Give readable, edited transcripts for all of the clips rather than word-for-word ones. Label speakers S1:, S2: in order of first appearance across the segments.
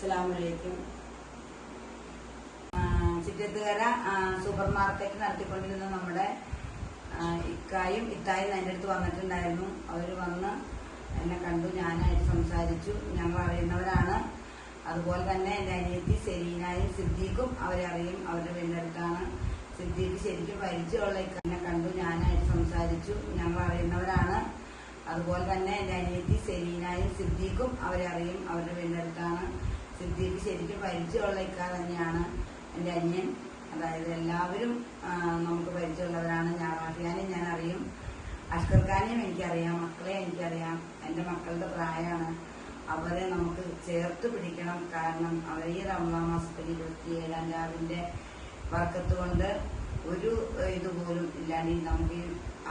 S1: അസ്സലാമലൈക്കും. ചിറ്റത്തുകര super market നടത്തിക്കൊണ്ടിരുന്ന നമ്മുടെ ഇക്കായും ഇത്തായും എൻ്റെ അടുത്ത് വന്നിട്ടുണ്ടായിരുന്നു. അവർ വന്ന് എന്നെ കണ്ടു, ഞാനായിട്ട് സംസാരിച്ചു. ഞങ്ങൾ അറിയുന്നവരാണ്. അതുപോലെ തന്നെ എൻ്റെ അനിയത്തി സെലീനായും സിദ്ദീഖും അവരെ അറിയും, അവരുടെ വീടിനടുത്താണ്. സിദ്ദീഖ് ശരിക്കും പരിചയമുള്ള എന്നെ കണ്ടു, ഞാനായിട്ട് സംസാരിച്ചു. ഞങ്ങൾ അറിയുന്നവരാണ്. അതുപോലെ തന്നെ എൻ്റെ അനിയത്തി സെലീനായും സിദ്ദീഖും അവരെ അറിയും, അവരുടെ വീടിനടുത്താണ്. സിദ്ദീഖ് ശരിക്കും പരിചയമുള്ള ഇക്ക തന്നെയാണ്, എൻ്റെ അനിയൻ. അതായത് എല്ലാവരും നമുക്ക് പരിചയമുള്ളവരാണ്. റാഫിയാനെയും ഞാൻ അറിയും, അഷ്കർ ഖാനെയും എനിക്കറിയാം, മക്കളെ എനിക്കറിയാം. എൻ്റെ മക്കളുടെ പ്രായമാണ്. അവരെ നമുക്ക് ചേർത്ത് പിടിക്കണം. കാരണം അവർ ഈ റമദാൻ മാസത്തിൽ 27-ാം രാവിന്റെ വർക്കത്ത് കൊണ്ട് ഒരു ഇതുപോലും ഇല്ലാണ്ട് നമുക്ക്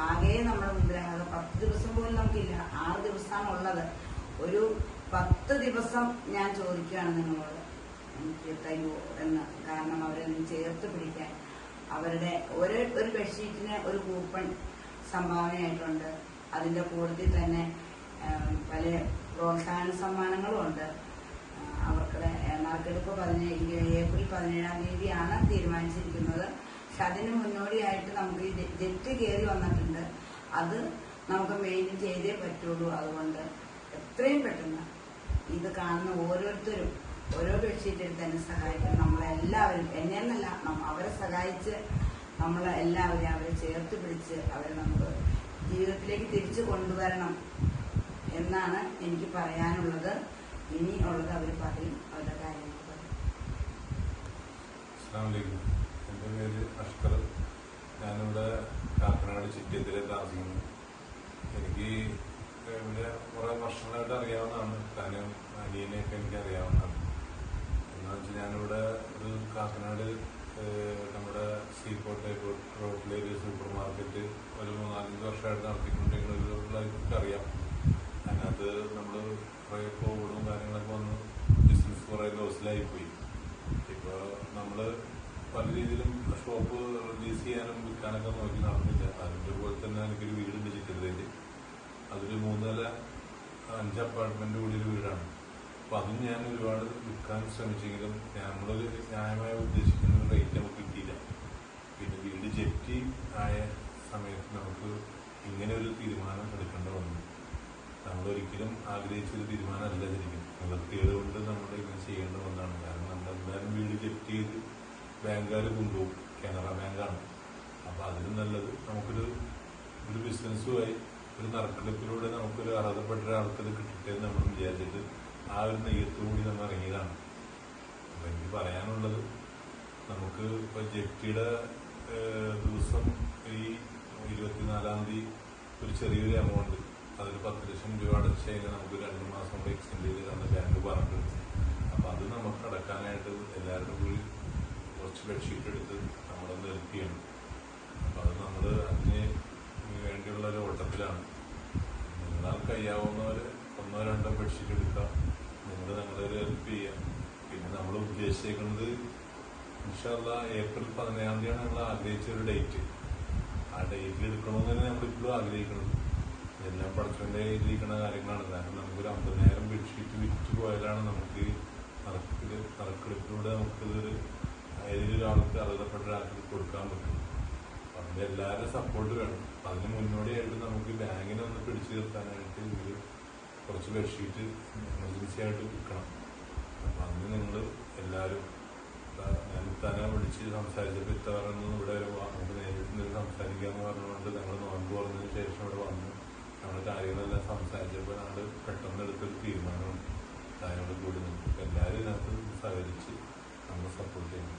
S1: ആകെ നമ്മുടെ മുമ്പിലാകെ 10 ദിവസം പോലും നമുക്കില്ല. 6 ദിവസമാണ് ഉള്ളത്. ഒരു 10 ദിവസം ഞാൻ ചോദിക്കുകയാണ് നിങ്ങളോട്, എനിക്ക് തരുമോ എന്ന്. കാരണം അവരെ ചേർത്ത് പിടിക്കാൻ. അവരുടെ ഒരു ബെഡ്ഷീറ്റിന് ഒരു കൂപ്പൺ സംഭാവനയായിട്ടുണ്ട്. അതിന്റെ കൂട്ടത്തിൽ തന്നെ പല പ്രോത്സാഹന സമ്മാനങ്ങളും ഉണ്ട്. അവർക്കുടെ നറുക്കെടുപ്പ് ഏപ്രിൽ 17-ാം തീയതിയാണ് തീരുമാനിച്ചിരിക്കുന്നത്. പക്ഷെ അതിന് മുന്നോടിയായിട്ട് നമുക്ക് ജെറ്റ് കയറി വന്നിട്ടുണ്ട്. അത് നമുക്ക് മെയിൻറ്റെയിൻ ചെയ്തേ പറ്റുള്ളൂ. അതുകൊണ്ട് എത്രയും പെട്ടെന്ന് ഇത് കാണുന്ന ഓരോരുത്തരും ഓരോ ബെഡ്ഷീറ്റ് എടുത്ത് എന്നെ സഹായിക്കണം. നമ്മളെല്ലാവരും, എന്നെ എന്നല്ല, അവരെ സഹായിച്ച് നമ്മളെല്ലാവരും അവരെ ചേർത്ത് പിടിച്ച് അവരെ നമുക്ക് ജീവിതത്തിലേക്ക് തിരിച്ചു കൊണ്ടുവരണം എന്നാണ് എനിക്ക് പറയാനുള്ളത്. ഇനി ഉള്ളത് അവർ പറയും, അവരുടെ കാര്യങ്ങൾ പറയും.
S2: എൻ്റെ പേര് അഷ്കർ. ഞാനിവിടെ കാക്കനാട് ചിറ്റത്തിലെ താമസിക്കുന്നു. എനിക്ക് ഇവിടെ കുറേ വർഷങ്ങളായിട്ട് അറിയാവുന്നതാണ്. താനും അനിയനെയൊക്കെ എനിക്ക് അറിയാവുന്നതാണ്. എന്താണെന്ന് വെച്ചാൽ ഞാനിവിടെ ഒരു കാക്കനാട് നമ്മുടെ സീപോർട്ട് റോഡിലെ ഒരു സൂപ്പർ മാർക്കറ്റ് ഒരു 4-5 വർഷമായിട്ട് നടത്തിക്കൊണ്ടിരിക്കുന്നവർക്ക് അറിയാം. അതിനകത്ത് നമ്മൾ കുറേ കോവിഡും കാര്യങ്ങളൊക്കെ വന്ന് ബിസിനസ് കുറേ ലോസിലായിപ്പോയി. ഇപ്പോൾ നമ്മൾ പല രീതിയിലും ഷോപ്പ് റിലീസ് ചെയ്യാനും വിൽക്കാനൊക്കെ നോക്കി നടന്നില്ല. അതിൻ്റെ പോലെ തന്നെ എനിക്കൊരു വീടുണ്ട് ചിറ്റത്തിൽ. അതൊരു 3 നില 5 അപ്പാർട്ട്മെന്റ് കൂടിയൊരു വീടാണ്. അപ്പോൾ അതും ഞാൻ ഒരുപാട് വിൽക്കാൻ ശ്രമിച്ചെങ്കിലും നമ്മളൊരു ന്യായമായി ഉദ്ദേശിക്കുന്ന ഒരു റേറ്റ് നമുക്ക് കിട്ടിയില്ല. പിന്നെ വീട് ജപ്തി ആയ സമയത്ത് നമുക്ക് ഇങ്ങനെ ഒരു തീരുമാനം എടുക്കേണ്ടി വന്നു. നമ്മളൊരിക്കലും ആഗ്രഹിച്ചൊരു തീരുമാനമല്ല ഇതിരിക്കും. നിവൃത്തികൾ കൊണ്ട് നമ്മൾ ഇങ്ങനെ ചെയ്യേണ്ട ഒന്നാണ്. കാരണം നമ്മളെന്തായാലും വീട് ജപ്തി ചെയ്ത് ബാങ്കുകാർ കൊണ്ടുപോകും. കാനറ ബാങ്കാണ്. അപ്പോൾ അതിനും നല്ലത് നമുക്കൊരു ബിസിനസ്സുമായി ഒരു നറുക്കെടുപ്പിലൂടെ നമുക്കൊരു അർഹതപ്പെട്ട ഒരാൾക്കത് കിട്ടട്ടെ നമ്മൾ വിചാരിച്ചിട്ട് ആ ഒരു നെയ്യത്തോടുകൂടി നമ്മൾ ഇറങ്ങിയതാണ്. അപ്പം എനിക്ക് പറയാനുള്ളത്, നമുക്ക് ഇപ്പോൾ ജപ്തിയുടെ ദിവസം ഈ 24-ാം തീയതി ഒരു ചെറിയൊരു എമൗണ്ട്, അതൊരു 10 ലക്ഷം രൂപ അടച്ചു കഴിഞ്ഞാൽ നമുക്ക് 2 മാസം കൂടെ എക്സ്റ്റെൻഡ് ചെയ്ത് തന്ന ബാങ്ക് പറഞ്ഞിട്ടുണ്ട്. അപ്പം അത് നമുക്ക് അടക്കാനായിട്ട് എല്ലാവരുടെ കൂടി കുറച്ച് ബെഡ്ഷീറ്റ് എടുത്ത് നമ്മളൊന്ന് ഹെൽപ്പ് ചെയ്യണം. അപ്പം അത് നമ്മൾ അതിന് വേണ്ടിയുള്ള ഒരു ഓട്ടത്തിലാണ്. നിങ്ങളാൽ കഴിയാവുന്നവർ 1-2 ബെഡ്ഷീറ്റ് എടുക്കാം. ഞങ്ങളൊരു ഹെൽപ്പ് ചെയ്യാം. പിന്നെ നമ്മൾ ഉദ്ദേശിക്കുന്നത് ഇൻഷാ അല്ലാഹ് ഏപ്രിൽ 17-ാം തീയതിയാണ് നമ്മൾ ആഗ്രഹിച്ച ഒരു ഡേറ്റ്. ആ ഡേറ്റിൽ എടുക്കണമെന്ന് തന്നെ നമ്മളിപ്പോഴും ആഗ്രഹിക്കുന്നത്. എല്ലാം പഠിച്ചുകൊണ്ടേ ഇരിക്കുന്ന കാര്യങ്ങളാണ്. കാരണം നമുക്കൊരു 50,000 ബെഡ്ഷീറ്റ് വിറ്റ് പോയാലാണ് നമുക്ക് നറുക്കെടുപ്പിലൂടെ നമുക്കിതൊരു ഏതൊരു ഒരാൾക്ക് അർഹതപ്പെട്ട ഒരാൾക്ക് കൊടുക്കാൻ പറ്റും. അതിൻ്റെ എല്ലാവരും സപ്പോർട്ട് വേണം. അതിന് മുന്നോടിയായിട്ട് നമുക്ക് ബാങ്കിനെ ഒന്ന് പിടിച്ചു നിർത്താനായിട്ട് ഒരു കുറച്ച് ബെഡ്ഷീറ്റ് എമർജൻസി ആയിട്ട് വിൽക്കണം. അപ്പം അന്ന് നിങ്ങൾ എല്ലാവരും, ഞാൻ തന്നെ വിളിച്ച് സംസാരിച്ചപ്പോൾ ഇത്ത പറയുന്നത് ഇവിടെ നമുക്ക് നേരിട്ട് സംസാരിക്കാമെന്ന് പറഞ്ഞുകൊണ്ട് ഞങ്ങൾ നോമ്പ് പറഞ്ഞതിന് ശേഷം ഇവിടെ വന്നു. നമ്മൾ കാര്യങ്ങളെല്ലാം സംസാരിച്ചപ്പോൾ ഞങ്ങൾ പെട്ടെന്ന് എടുത്തൊരു തീരുമാനമുണ്ട്. അതിനോട് കൂടി നിൽക്കും. എല്ലാവരും ഇതിനകത്ത് സഹകരിച്ച് നമ്മൾ സപ്പോർട്ട് ചെയ്യണം.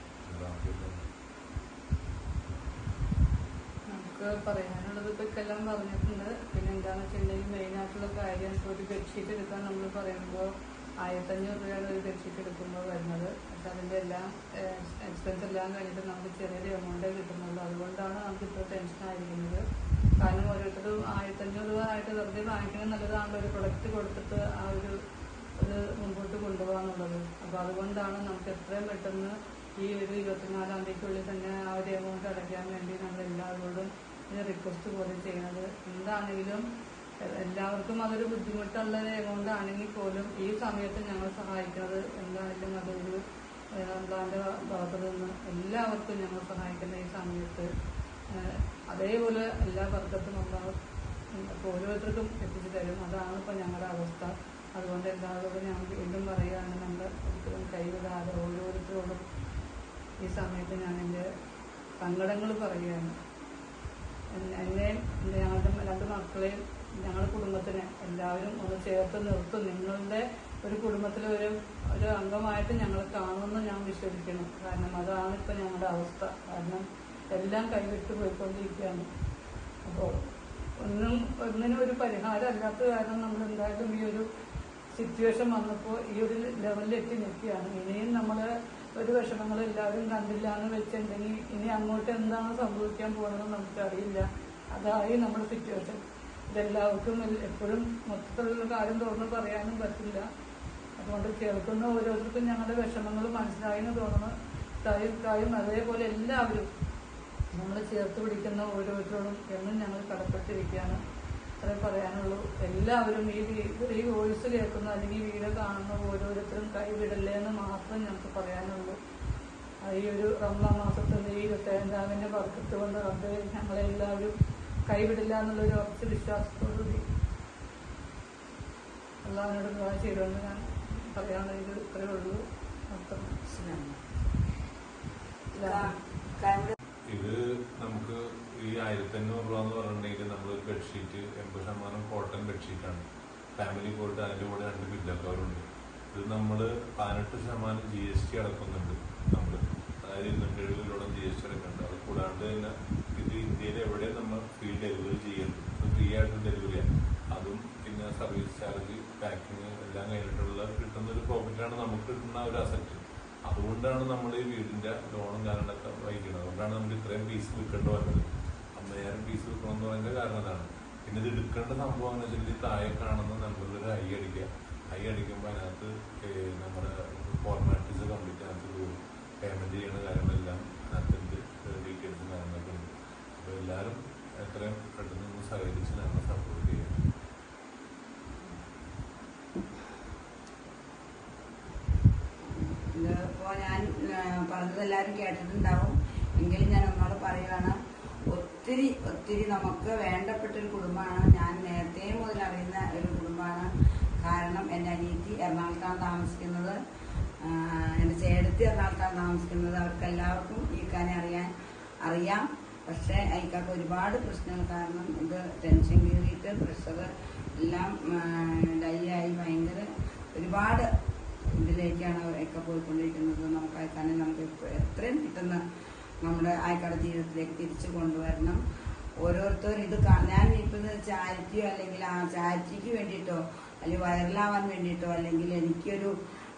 S3: നമുക്ക് പറയാനുള്ളത് ഇപ്പം എല്ലാം പറഞ്ഞിട്ടുണ്ട്. പിന്നെ എന്താണെന്ന് വെച്ചിട്ടുണ്ടെങ്കിൽ മെയിനായിട്ടുള്ള കാര്യം, ഇപ്പോൾ ഒരു ബെഡ്ഷീറ്റ് എടുക്കാൻ നമ്മൾ പറയുമ്പോൾ 1500 രൂപയാണ് ഒരു ബെഡ്ഷീറ്റ് എടുക്കുമ്പോൾ വരുന്നത്. പക്ഷെ അതിൻ്റെ എല്ലാം എക്സ്പെൻസ് എല്ലാം കഴിഞ്ഞിട്ട് നമുക്ക് ചെറിയൊരു എമൗണ്ടേ കിട്ടുന്നുള്ളൂ. അതുകൊണ്ടാണ് നമുക്ക് ഇപ്പോൾ ടെൻഷനായിരിക്കുന്നത്. കാരണം ഓരോരുത്തരും 1500 രൂപ ആയിട്ട് വെറുതെ വാങ്ങിക്കുന്നത് നല്ലതാണല്ലോ, ഒരു പ്രൊഡക്റ്റ് കൊടുത്തിട്ട് ആ ഒരു മുമ്പോട്ട് കൊണ്ടുപോകാന്നുള്ളത്. അപ്പോൾ അതുകൊണ്ടാണ് നമുക്ക് എത്രയും പെട്ടെന്ന് ഈ ഒരു 24-ാം തീയതിക്കുള്ളിൽ തന്നെ ആ ഒരു എമൗണ്ട് അടയ്ക്കാൻ വേണ്ടി നമ്മൾ എല്ലാവരോടും ഇത് റിക്വസ്റ്റ് പോലെ ചെയ്യുന്നത്. എന്താണെങ്കിലും എല്ലാവർക്കും അതൊരു ബുദ്ധിമുട്ടുള്ള എമൗണ്ട് ആണെങ്കിൽ പോലും ഈ സമയത്ത് ഞങ്ങൾ സഹായിക്കുന്നത് എന്താണെങ്കിലും അള്ളാന്റെ ഭാഗത്തു നിന്ന് എല്ലാവർക്കും ഞങ്ങൾ സഹായിക്കുന്ന ഈ സമയത്ത് അതേപോലെ എല്ലാ വർഗത്തും ഉണ്ടാവും. ഓരോരുത്തർക്കും എത്തിച്ചു തരും. അതാണ് ഇപ്പം ഞങ്ങളുടെ അവസ്ഥ. അതുകൊണ്ട് എല്ലാവരോടും ഞാൻ വീണ്ടും പറയുകയാണ്, നമ്മൾ ഒരിക്കലും കൈവിടാതെ ഓരോരുത്തരോടും ഈ സമയത്ത് ഞാൻ എൻ്റെ സങ്കടങ്ങൾ പറയുകയാണ്. എന്നെയും ഞങ്ങളുടെ 2 മക്കളെയും ഞങ്ങളുടെ കുടുംബത്തിനെ എല്ലാവരും ഒന്ന് ചേർത്ത് നിർത്തും. നിങ്ങളുടെ ഒരു കുടുംബത്തിലെ ഒരു അംഗമായിട്ട് ഞങ്ങൾ കാണുമെന്ന് ഞാൻ വിശ്വസിക്കണം. കാരണം അതാണ് ഇപ്പം ഞങ്ങളുടെ അവസ്ഥ. കാരണം എല്ലാം കൈവിട്ട് പോയിക്കൊണ്ടിരിക്കുകയാണ്. അപ്പോൾ ഒന്നിനും ഒരു പരിഹാരം അല്ലാത്ത കാരണം നമ്മൾ എന്തായാലും ഈ ഒരു സിറ്റുവേഷൻ വന്നപ്പോൾ ഈ ഒരു ലെവലിലെത്തി നിൽക്കുകയാണ്. ഇനിയും നമ്മൾ ഒരു വിഷമങ്ങൾ എല്ലാവരും കണ്ടില്ല എന്ന് വെച്ചിട്ടുണ്ടെങ്കിൽ ഇനി അങ്ങോട്ട് എന്താണ് സംഭവിക്കാൻ പോകുന്നതെന്ന് നമുക്കറിയില്ല. അതായി നമ്മുടെ സിറ്റുവേഷൻ. ഇതെല്ലാവർക്കും എപ്പോഴും മൊത്തത്തിലുള്ള കാര്യം തുറന്ന് പറയാനും പറ്റില്ല. അതുകൊണ്ട് കേൾക്കുന്ന ഓരോരുത്തർക്കും ഞങ്ങളുടെ വിഷമങ്ങൾ മനസ്സിലായെന്ന് തോന്നുന്നു. തായും അതേപോലെ എല്ലാവരും നമ്മൾ ചേർത്ത് പിടിക്കുന്ന ഓരോരുത്തരോടും എന്നും ഞങ്ങൾ കടപ്പെട്ടിരിക്കുകയാണ്. അത്രേ പറയാനുള്ളൂ. എല്ലാവരും ഈ വോയിസ് കേൾക്കുന്ന അല്ലെങ്കിൽ ഈ വീഡിയോ കാണുന്ന ഓരോരുത്തരും കൈവിടല്ലേ എന്ന് മാത്രം ഞങ്ങൾക്ക് പറയാനുള്ളൂ. ഈ ഒരു റമദാൻ മാസത്തിൽ ഈ 27ാമിന്റെ ബർക്കത്ത് കൊണ്ട് അത് ഞങ്ങളെല്ലാവരും കൈവിടില്ല എന്നുള്ളൊരു ഉറച്ച വിശ്വാസത്തോടുകൂടി അള്ളാഹിനോട് ദുആ ചെയ്തുകൊണ്ട് ഞാൻ പറയാനുള്ളത് ഇത്രയേ ഉള്ളൂ.
S2: ഇത് നമുക്ക് ഈ 1500 രൂപ എന്ന് പറഞ്ഞിട്ടുണ്ടെങ്കിൽ നമ്മളൊരു ബെഡ്ഷീറ്റ് 80% കോട്ടൺ ബെഡ്ഷീറ്റാണ്. ഫാമിലി പോയിട്ട് അതിൻ്റെ കൂടെ 2 പില്ലോ കവറുണ്ട്. ഇത് നമ്മൾ 18% GST അടക്കുന്നുണ്ട്. നമ്മൾ അതായത് 270 GST അടക്കുന്നുണ്ട്. അത് കൂടാണ്ട് തന്നെ ഇത് ഇന്ത്യയിൽ എവിടെ നമ്മൾ ഫ്രീ ഡെലിവറി ചെയ്യുന്നുണ്ട്. ഫ്രീ ആയിട്ട് ഡെലിവറിയാണ്. അതും പിന്നെ സർവീസ് ചാർജ്, പാക്കിങ് എല്ലാം കഴിഞ്ഞിട്ടുള്ള കിട്ടുന്ന ഒരു പ്രോഫിറ്റാണ് നമുക്ക് കിട്ടുന്ന ഒരു അസറ്റ്. അതുകൊണ്ടാണ് നമ്മൾ ഈ വീടിന്റെ ലോണും കാര്യങ്ങളൊക്കെ വഹിക്കുന്നത്. അതുകൊണ്ടാണ് നമുക്ക് ഇത്രയും പീസ് വിൽക്കേണ്ടി വന്നത്. 5000 പീസ് വിൽക്കണമെന്ന് പറയുന്ന കാരണം അതാണ്. പിന്നെ ഇത് എടുക്കേണ്ട സംഭവം എന്ന് വെച്ചാൽ താഴെ കാണുന്ന നമ്പറിൽ ഐ അടിക്കുക. ഐ അടിക്കുമ്പോൾ അതിനകത്ത് നമ്മുടെ ഫോർമാലിറ്റീസ് കംപ്ലീറ്റ് അതിനകത്ത് പേയ്മെന്റ് ചെയ്യുന്ന കാര്യങ്ങളെല്ലാം അതിനകത്ത് ഡീറ്റെയിൽസും കാര്യങ്ങളൊക്കെ ഉണ്ട്. അപ്പോൾ എല്ലാവരും എത്രയും പെട്ടെന്ന് സഹകരിച്ച് ഞങ്ങളെ സപ്പോർട്ട് ചെയ്യുക.
S1: ഇതിപ്പോൾ ഞാൻ പറഞ്ഞത് എല്ലാവരും കേട്ടിട്ടുണ്ടാവും. എങ്കിലും ഞാൻ ഒന്നോട് പറയുകയാണ്, ഒത്തിരി നമുക്ക് വേണ്ടപ്പെട്ടൊരു കുടുംബമാണ്. ഞാൻ നേരത്തെ മുതൽ അറിയുന്ന ഒരു കുടുംബമാണ്. കാരണം എൻ്റെ അനിയത്തി എറണാകുളത്താണ് താമസിക്കുന്നത്, എൻ്റെ ചേട്ടത്തി എറണാകുളത്താണ് താമസിക്കുന്നത്. അവർക്ക് എല്ലാവർക്കും ഈക്കാനെ അറിയാം. പക്ഷേ ഈക്കാക്ക് ഒരുപാട് പ്രശ്നങ്ങൾ കാരണം ഇത് ടെൻഷൻ കയറിയിട്ട് പ്രഷർ എല്ലാം ഡൈയായി ഭയങ്കര ഒരുപാട് ഇതിലേക്കാണ് ഒക്കെ പോയിക്കൊണ്ടിരിക്കുന്നത്. നമുക്ക് അയക്കാനെ നമുക്ക് എത്രയും കിട്ടുന്ന നമ്മുടെ അയക്കാട് ജീവിതത്തിലേക്ക് തിരിച്ചു കൊണ്ടുവരണം. ഓരോരുത്തരും ഇത് ഞാൻ ഇപ്പം ചാരിറ്റിയോ അല്ലെങ്കിൽ ആ ചാരിറ്റിക്ക് വേണ്ടിയിട്ടോ അല്ലെങ്കിൽ വൈറലാവാൻ വേണ്ടിയിട്ടോ അല്ലെങ്കിൽ എനിക്കൊരു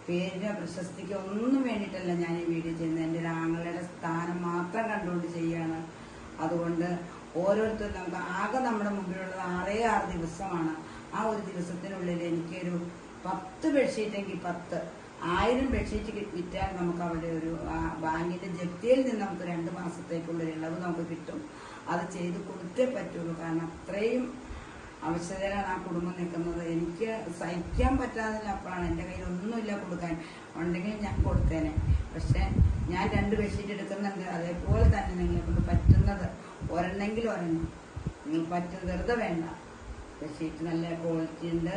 S1: പേരിനോ പ്രശസ്തിക്കോ ഒന്നും വേണ്ടിയിട്ടല്ല ഞാൻ ഈ വീഡിയോ ചെയ്യുന്നത്. എൻ്റെ ഒരു ആങ്ങളുടെ സ്ഥാനം മാത്രം കണ്ടുകൊണ്ട് ചെയ്യുകയാണ്. അതുകൊണ്ട് ഓരോരുത്തരും നമുക്ക് ആകെ നമ്മുടെ മുമ്പിലുള്ളത് 6 ദിവസമാണ്. ആ ഒരു ദിവസത്തിനുള്ളിൽ എനിക്കൊരു 10 ബെഡ്ഷീറ്റെങ്കിൽ 10,000 ബെഡ്ഷീറ്റ് വിറ്റാൽ നമുക്ക് അവിടെ ഒരു ബാങ്കിന്റെ ജപ്തിയിൽ നിന്ന് നമുക്ക് 2 മാസത്തേക്കുള്ളൊരു ഇളവ് നമുക്ക് കിട്ടും. അത് ചെയ്ത് കൊടുത്തേ പറ്റുള്ളൂ. കാരണം അത്രയും അവശതയിലാണ് ആ കുടുംബം നിൽക്കുന്നത്. എനിക്ക് സഹിക്കാൻ പറ്റാതില്ല. അപ്പോഴാണ് എൻ്റെ കയ്യിൽ ഒന്നുമില്ല കൊടുക്കാൻ. ഉണ്ടെങ്കിൽ ഞാൻ കൊടുത്തേനെ. പക്ഷെ ഞാൻ 2 ബെഡ്ഷീറ്റ് എടുക്കുന്നുണ്ട്. അതേപോലെ തന്നെ നിങ്ങളെ കൊണ്ട് പറ്റുന്നത് ഒരെണ്ണെങ്കിലും നിങ്ങൾ പറ്റുന്നത് വെറുതെ വേണ്ട. ബെഡ്ഷീറ്റ് നല്ല ക്വാളിറ്റി ഉണ്ട്.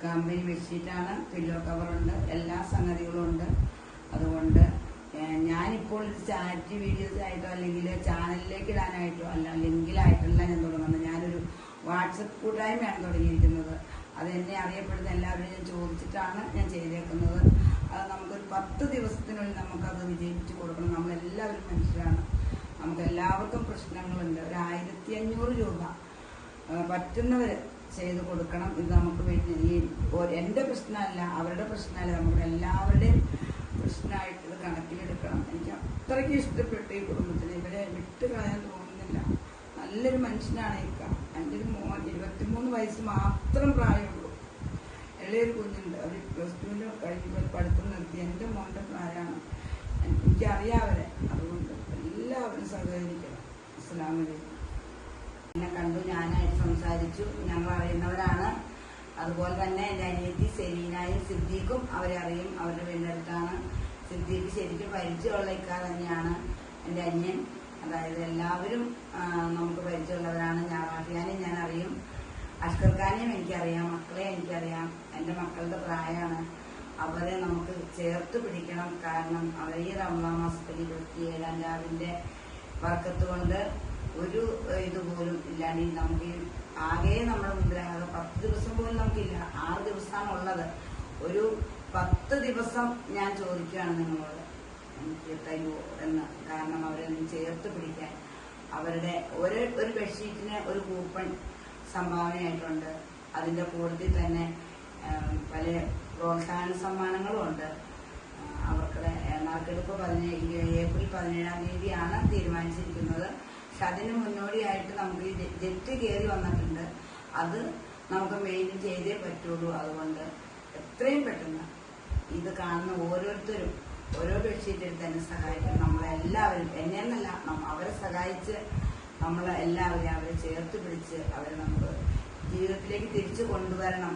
S1: കമ്പനി ബെഡ്ഷീറ്റാണ്. പില്ലോ കവറുണ്ട്. എല്ലാ സംഗതികളും ഉണ്ട്. അതുകൊണ്ട് ഞാനിപ്പോൾ ഇത് ചാരിറ്റി വീഡിയോസ് ആയിട്ടോ അല്ലെങ്കിൽ ചാനലിലേക്ക് ഇടാനായിട്ടോ അല്ല ലിങ്കിലായിട്ടല്ല ഞാൻ തുടങ്ങുന്നത്. ഞാനൊരു വാട്സപ്പ് കൂട്ടായ്മയാണ് തുടങ്ങിയിരിക്കുന്നത്. അത് എന്നെ അറിയപ്പെടുന്ന എല്ലാവരും ഞാൻ ചോദിച്ചിട്ടാണ് ഞാൻ ചെയ്തേക്കുന്നത്. അത് നമുക്കൊരു 10 ദിവസത്തിനുള്ളിൽ നമുക്കത് വിജയിപ്പിച്ച് കൊടുക്കണം. നമ്മളെല്ലാവരും മനുഷ്യരാണ്. നമുക്ക് എല്ലാവർക്കും പ്രശ്നങ്ങളുണ്ട്. ഒരു 1500 രൂപ പറ്റുന്നവർ ചെയ്ത് കൊടുക്കണം. ഇത് നമുക്ക് ഈ എൻ്റെ പ്രശ്നമല്ല, അവരുടെ പ്രശ്നമല്ല, നമ്മുടെ എല്ലാവരുടെയും പ്രശ്നമായിട്ട് ഇത് കണക്കിലെടുക്കണം. എനിക്ക് അത്രയ്ക്ക് ഇഷ്ടപ്പെട്ടു ഈ കുടുംബത്തിന്. ഇവരെ വിട്ട് കളയാൻ തോന്നുന്നില്ല. നല്ലൊരു മനുഷ്യനാണ് ഇക്ക. എൻ്റെ ഒരു മോൻ 23 വയസ്സ് മാത്രം പ്രായമുള്ളൂ. ഇളയൊരു കുഞ്ഞുണ്ട്. അവർ +2 കഴിയുമ്പോൾ പഠിത്തം നിർത്തി. എൻ്റെ മോൻ്റെ പ്രായമാണ്. എനിക്കറിയാം അവരെ. അതുകൊണ്ട് എല്ലാവരും സഹകരിക്കണം. അസ്സലാമു അലൈക്കും. എന്നെ കണ്ടു, ഞാനായിട്ട് സംസാരിച്ചു. ഞങ്ങൾ അറിയുന്നവരാണ്. അതുപോലെ തന്നെ എൻ്റെ അനിയത്തി സെലീനായും സിദ്ദീഖും അവരെ അറിയും. അവരുടെ വീടിനടുത്താണ്. സിദ്ദീഖ് ഇത്തിക്ക് ശരിക്കും പരിചയമുള്ള ഇക്ക തന്നെയാണ് എൻ്റെ അന്യൻ. അതായത് എല്ലാവരും നമുക്ക് പരിചയമുള്ളവരാണ്. റാഫിയാനെ ഞാൻ അറിയും, അഷ്കർ ഖാനെയും എനിക്കറിയാം, മക്കളെ എനിക്കറിയാം. എൻ്റെ മക്കളുടെ പ്രായമാണ്. അവരെ നമുക്ക് ചേർത്ത് പിടിക്കണം. കാരണം അവർ ഈ റമദാൻ മാസത്തിൽ 27-ാം രാവിന്റെ വർക്കത്ത് കൊണ്ട് ഒരു ഇതുപോലും ഇല്ലാണ്ട് നമുക്ക് ആകെ നമ്മുടെ മുമ്പിലാകെ 10 ദിവസം പോലും നമുക്കില്ല. 6 ദിവസമാണ് ഉള്ളത്. ഒരു 10 ദിവസം ഞാൻ ചോദിക്കുകയാണ് നിങ്ങളോട്, എനിക്ക് തരുമോ എന്ന്. കാരണം അവരൊന്നും ചേർത്ത് പിടിക്കാൻ. അവരുടെ ഒരു ബെഡ്ഷീറ്റിന് ഒരു കൂപ്പൺ സംഭാവനയായിട്ടുണ്ട്. അതിന്റെ കൂട്ടത്തിൽ തന്നെ പല പ്രോത്സാഹന സമ്മാനങ്ങളും ഉണ്ട്. അവർക്കുടെ നറുക്കെടുപ്പ് ഏപ്രിൽ 17-ാം തീയതിയാണ് തീരുമാനിച്ചിരിക്കുന്നത്. പക്ഷെ അതിന് മുന്നോടിയായിട്ട് നമുക്ക് ഈ ജെറ്റ് കയറി വന്നിട്ടുണ്ട്. അത് നമുക്ക് മെയിൻ ചെയ്തേ പറ്റുള്ളൂ. അതുകൊണ്ട് എത്രയും പെട്ടെന്ന് ഇത് കാണുന്ന ഓരോരുത്തരും ഓരോ ബെഡ്ഷീറ്റ് എടുത്ത് എന്നെ സഹായിക്കണം. നമ്മളെല്ലാവരും, എന്നെന്നല്ല, അവരെ സഹായിച്ച് നമ്മളെല്ലാവരും അവരെ ചേർത്ത് പിടിച്ച് അവരെ നമുക്ക് ജീവിതത്തിലേക്ക് തിരിച്ചു കൊണ്ടുവരണം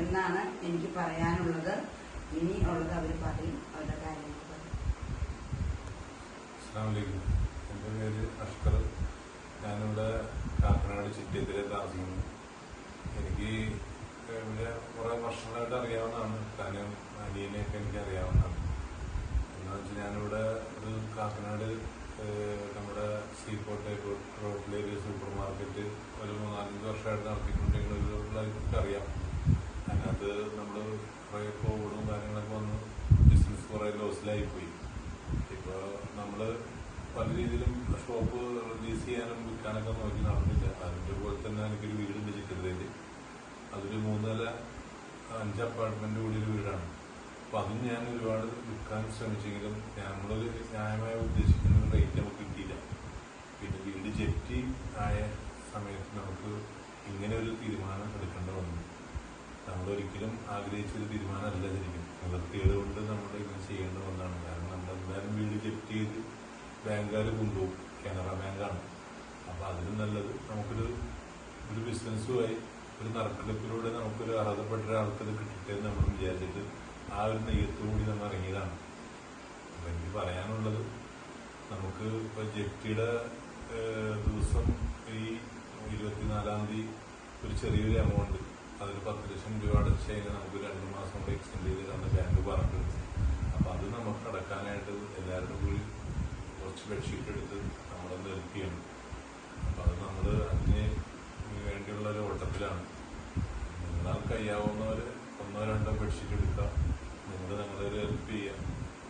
S1: എന്നാണ് എനിക്ക് പറയാനുള്ളത്. ഇനി ഉള്ളത് അവർ പറയും, അവരുടെ കാര്യങ്ങൾ പറയും.
S2: അസ്സലാമു അലൈക്കും. എൻ്റെ പേര് അഷ്കർ. ഞാനിവിടെ കാക്കനാട് ചിറ്റേതിരെ താമസിക്കുന്നു. എനിക്ക് ഇവിടെ കുറേ വർഷങ്ങളായിട്ട് അറിയാവുന്നതാണ്. കാരണം അനിയനെയൊക്കെ എനിക്ക് അറിയാവുന്നതാണ്. എന്താണെന്ന് വെച്ചാൽ ഞാനിവിടെ ഒരു കാക്കനാട് നമ്മുടെ സീപോർട്ട് റോഡിലൊരു സൂപ്പർ മാർക്കറ്റ് ഒരു 4-5 വർഷമായിട്ട് നടത്തിക്കൊണ്ടിരിക്കുന്നവർക്ക് അറിയാം. അതിനകത്ത് നമ്മൾ കുറേ കോവിഡും കാര്യങ്ങളൊക്കെ വന്ന് ബിസിനസ് കുറേ ലോസിലായിപ്പോയി. ഇപ്പോൾ നമ്മൾ പല രീതിയിലും ഷോപ്പ് റിലീസ് ചെയ്യാനും വിൽക്കാനൊക്കെ നോക്കി നടന്നില്ല. അതിൻ്റെ പോലെ തന്നെ എനിക്കൊരു വീടുണ്ട് ചിറ്റതിരയിൽ. അതൊരു 3 നില 5 അപ്പാർട്ട്മെന്റ് കൂടിയൊരു വീടാണ്. അപ്പൊ അതും ഞാൻ ഒരുപാട് വിൽക്കാൻ ശ്രമിച്ചെങ്കിലും നമ്മളൊരു ന്യായമായി ഉദ്ദേശിക്കുന്ന ഒരു റേറ്റ് നമുക്ക് കിട്ടിയില്ല. പിന്നെ വീട് ജപ്തി ആയ സമയത്ത് നമുക്ക് ഇങ്ങനെ ഒരു തീരുമാനം എടുക്കേണ്ടി വന്നു. നമ്മളൊരിക്കലും ആഗ്രഹിച്ചൊരു തീരുമാനമല്ല ശരിക്കും. നിവൃത്തികൾ കൊണ്ട് നമ്മൾ ഇങ്ങനെ ചെയ്യേണ്ടി വന്നതാണ്. കാരണം നമ്മൾ എന്തായാലും വീട് ജപ്തി ചെയ്ത് ബാങ്കുകാർ കൊണ്ടുപോകും. കാനറ ബാങ്കാണ്. അപ്പൊ അതിലും നല്ലത് നമുക്കൊരു ബിസിനസ്സുമായി ഒരു നറുക്കെടുപ്പിലൂടെ നമുക്കൊരു അർഹതപ്പെട്ട ഒരാൾക്ക് ഇത് കിട്ടട്ടെ എന്ന് നമ്മൾ വിചാരിച്ചിട്ട് ആ ഒരു നെയ്യത്തോടുകൂടി നമ്മൾ ഇറങ്ങിയതാണ്. അപ്പൊ എനിക്ക് പറയാനുള്ളത്, നമുക്ക് ഇപ്പൊ ജപ്തിയുടെ ദിവസം ഈ 24-ാം തീയതി ഒരു ചെറിയൊരു എമൗണ്ട്, അതൊരു 10 ലക്ഷം രൂപ അടച്ചു കഴിഞ്ഞാൽ നമുക്ക് 2 മാസം കൂടെ എക്സ്റ്റെൻഡ് ചെയ്ത് തന്ന ബാങ്ക് പറഞ്ഞിട്ടുണ്ട്. അപ്പൊ അത് നമുക്ക് അടക്കാനായിട്ട് എല്ലാവരും കൂടി കുറച്ച് ബെഡ്ഷീറ്റ് എടുത്ത് നമ്മളൊന്ന് ഹെൽപ്പ് ചെയ്യണം. അപ്പൊ അത് നമ്മൾ അതിന് വേണ്ടിയുള്ള ഒരു ഓട്ടത്തിലാണ്. നിങ്ങളാൽ കഴിയാവുന്നവർ 1-2 ബെഡ്ഷീറ്റ് എടുക്കുക. നിങ്ങൾ ഞങ്ങളൊരു ഹെൽപ്പ് ചെയ്യുക.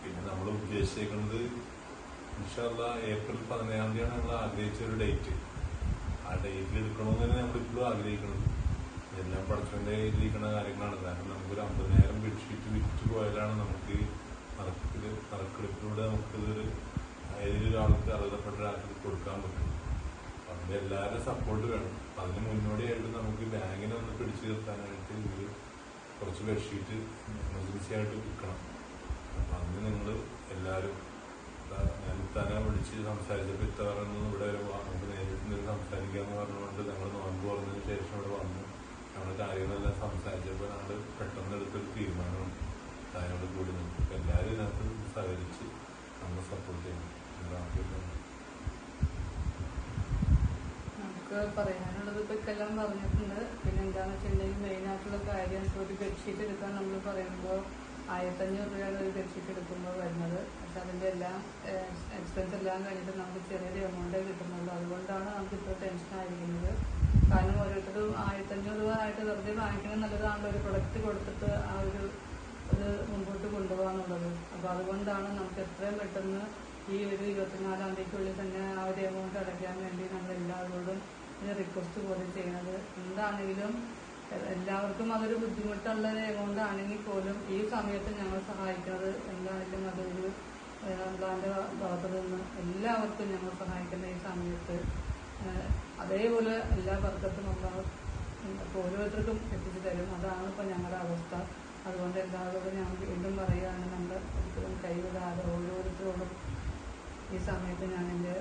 S2: പിന്നെ നമ്മൾ ഉദ്ദേശിക്കുന്നത് ഇൻഷാ അല്ലാഹ് ഏപ്രിൽ 17-ാം തീയതിയാണ് നമ്മൾ ആഗ്രഹിച്ച ഒരു ഡേറ്റ്. ആ ഡേറ്റിൽ എടുക്കണമെന്ന് തന്നെ നമ്മളിപ്പോഴും ആഗ്രഹിക്കുന്നത്. എല്ലാം പഠിച്ചവൻ്റെ കയ്യിലിരിക്കുന്ന കാര്യങ്ങളാണ്. കാരണം നമുക്കൊരു 50,000 ബെഡ്ഷീറ്റ് വിറ്റ് പോയാലാണ് നമുക്ക് നറുക്കെടുപ്പിലൂടെ നമുക്കിതൊരു ഏതൊരാൾക്ക് അർഹതപ്പെട്ട ഒരാൾക്ക് കൊടുക്കാൻ പറ്റും. അതിൻ്റെ എല്ലാവരും സപ്പോർട്ട് വേണം. അതിന് മുന്നോടിയായിട്ട് നമുക്ക് ബാങ്കിനെ ഒന്ന് പിടിച്ചു നിർത്താനായിട്ട് ഒരു കുറച്ച് ബെഡ്ഷീറ്റ് എമർജൻസി ആയിട്ട് വിൽക്കണം. അപ്പം അതിന് നിങ്ങൾ എല്ലാവരും, ഞാൻ തന്നെ വിളിച്ച് സംസാരിച്ചപ്പോൾ ഇത്ത പറയുന്നത് ഇവിടെ വരെ നമുക്ക് നേരിട്ട് സംസാരിക്കാമെന്ന് പറഞ്ഞുകൊണ്ട് ഞങ്ങൾ നോമ്പ് പറഞ്ഞതിന് ശേഷം ഇവിടെ വന്നു. നമ്മുടെ കാര്യങ്ങളെല്ലാം സംസാരിച്ചപ്പോൾ ഞങ്ങൾ പെട്ടെന്ന് എടുത്തൊരു തീരുമാനമുണ്ട്. അതിനോട് കൂടി നമുക്ക് എല്ലാവരും ഇതിനകത്ത് സഹകരിച്ച് നമ്മൾ സപ്പോർട്ട് ചെയ്യണം.
S3: നമുക്ക് പറയാനുള്ളത് ഇപ്പൊ എല്ലാം പറഞ്ഞിട്ടുണ്ട്. പിന്നെ എന്താണെന്ന് വെച്ചിട്ടുണ്ടെങ്കിൽ മെയിനായിട്ടുള്ള കാര്യം, ഒരു ബെഡ്ഷീറ്റ് എടുക്കാൻ നമ്മൾ പറയുമ്പോൾ 1500 രൂപയാണ് ഒരു ബെഡ്ഷീറ്റ് എടുക്കുമ്പോൾ വരുന്നത്. പക്ഷെ അതിൻ്റെ എല്ലാം എക്സ്പെൻസ് എല്ലാം കഴിഞ്ഞിട്ട് നമുക്ക് ചെറിയൊരു എമൗണ്ടേ കിട്ടുന്നുള്ളൂ. അതുകൊണ്ടാണ് നമുക്ക് ഇപ്പോൾ ടെൻഷൻ ആയിരിക്കുന്നത്. കാരണം ഓരോരുത്തരും 1500 രൂപ ആയിട്ട് വെറുതെ വാങ്ങിക്കുന്നത് നല്ലതാണല്ലോ, ഒരു പ്രൊഡക്റ്റ് കൊടുത്തിട്ട് ആ ഒരു മുൻപോട്ട് കൊണ്ടുപോകാന്നുള്ളത്. അപ്പോൾ അതുകൊണ്ടാണ് നമുക്ക് എത്രയും പെട്ടെന്ന് ഈ ഒരു 24-ാം തീയതിക്കുള്ളിൽ തന്നെ ആ ഒരു എമൗണ്ട് അടയ്ക്കാൻ വേണ്ടി നമ്മൾ എല്ലാവരോടും റിക്വസ്റ്റ് പോലെ ചെയ്യുന്നത്. എന്താണെങ്കിലും എല്ലാവർക്കും അതൊരു ബുദ്ധിമുട്ടുള്ള ഒരു എമൗണ്ട് ആണെങ്കിൽ പോലും ഈ സമയത്ത് ഞങ്ങൾ സഹായിക്കുന്നത് എന്താണെങ്കിലും അതൊരു അള്ളാന്റെ ഭാഗത്തു നിന്ന് എല്ലാവർക്കും ഞങ്ങൾ സഹായിക്കുന്ന ഈ സമയത്ത് അതേപോലെ എല്ലാ വർഗത്തും നമ്മൾ ഓരോരുത്തർക്കും എത്തിച്ചു തരും. അതാണ് ഇപ്പം ഞങ്ങളുടെ അവസ്ഥ. അതുകൊണ്ട് എല്ലാവരോടും ഞാൻ വീണ്ടും പറയുകയാണ്, നമ്മൾ ഒരിക്കലും കൈവിടാതെ ഓരോരുത്തരോടും ഈ സമയത്ത് ഞാൻ എൻ്റെ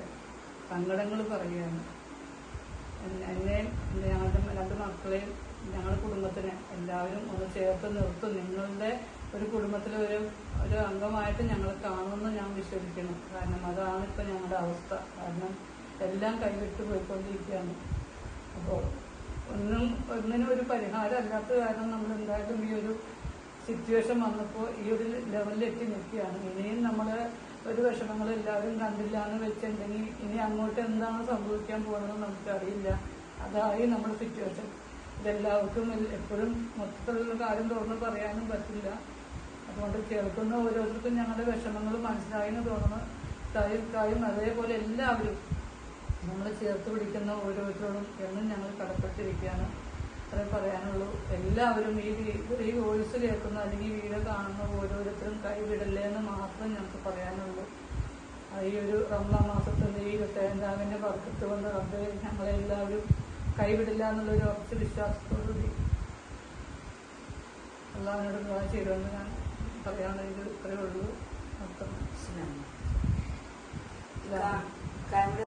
S3: സങ്കടങ്ങൾ പറയുകയാണ്. എന്നെയും ഞങ്ങളുടെ 2 മക്കളെയും ഞങ്ങളുടെ കുടുംബത്തിനെ എല്ലാവരും ഒന്ന് ചേർത്ത് നിർത്തും. നിങ്ങളുടെ ഒരു കുടുംബത്തിലെ ഒരു അംഗമായിട്ട് ഞങ്ങൾ കാണുമെന്ന് ഞാൻ വിശ്വസിക്കുന്നു. കാരണം അതാണ് ഇപ്പം ഞങ്ങളുടെ അവസ്ഥ. കാരണം എല്ലാം കൈവിട്ട് പോയിക്കൊണ്ടിരിക്കുകയാണ്. അപ്പോൾ ഒന്നിനും ഒരു പരിഹാരം അല്ലാത്ത കാരണം നമ്മൾ എന്തായാലും ഈ ഒരു സിറ്റുവേഷൻ വന്നപ്പോൾ ഈ ഒരു ലെവലിലെത്തി നിൽക്കുകയാണ്. ഇനിയും നമ്മൾ ഒരു വിഷമങ്ങൾ എല്ലാവരും കണ്ടില്ല എന്ന് വെച്ചിട്ടുണ്ടെങ്കിൽ ഇനി അങ്ങോട്ട് എന്താണ് സംഭവിക്കാൻ പോകുന്നതെന്ന് നമുക്കറിയില്ല. അതായി നമ്മുടെ സിറ്റുവേഷൻ. ഇതെല്ലാവർക്കും എപ്പോഴും മൊത്തത്തിലുള്ള കാര്യം തുറന്ന് പറയാനും പറ്റില്ല. അതുകൊണ്ട് കേൾക്കുന്ന ഓരോരുത്തർക്കും ഞങ്ങളുടെ വിഷമങ്ങൾ മനസ്സിലായെന്ന് തോന്നുന്നു. ഇക്കായും അതേപോലെ എല്ലാവരും നമ്മൾ ചേർത്ത് പിടിക്കുന്ന ഓരോരുത്തരോടും എന്നും ഞങ്ങൾ കടപ്പെട്ടിരിക്കുകയാണ്. അത്രേ പറയാനുള്ളൂ. എല്ലാവരും ഈ വോയിസ് കേൾക്കുന്ന അല്ലെങ്കിൽ വീഡിയോ കാണുന്ന ഓരോരുത്തരും കൈവിടല്ലേ എന്ന് മാത്രം ഞങ്ങൾക്ക് പറയാനുള്ളൂ. ഈ ഒരു റമദാൻ മാസത്തിൻ്റെ ഈ 27-ാമിൻ്റെ ബർക്കത്ത് കൊണ്ട് റബ്ബേ ഞങ്ങളെല്ലാവരും കൈവിടില്ല എന്നുള്ളൊരു ഉറച്ച വിശ്വാസത്തോടുകൂടി അള്ളാഹിനോട് ദുആ ചെയ്തുകൊണ്ട് ഞാൻ പറയാനുള്ളത് ഇത്രയേ ഉള്ളൂ.
S1: ഇസ്ലാം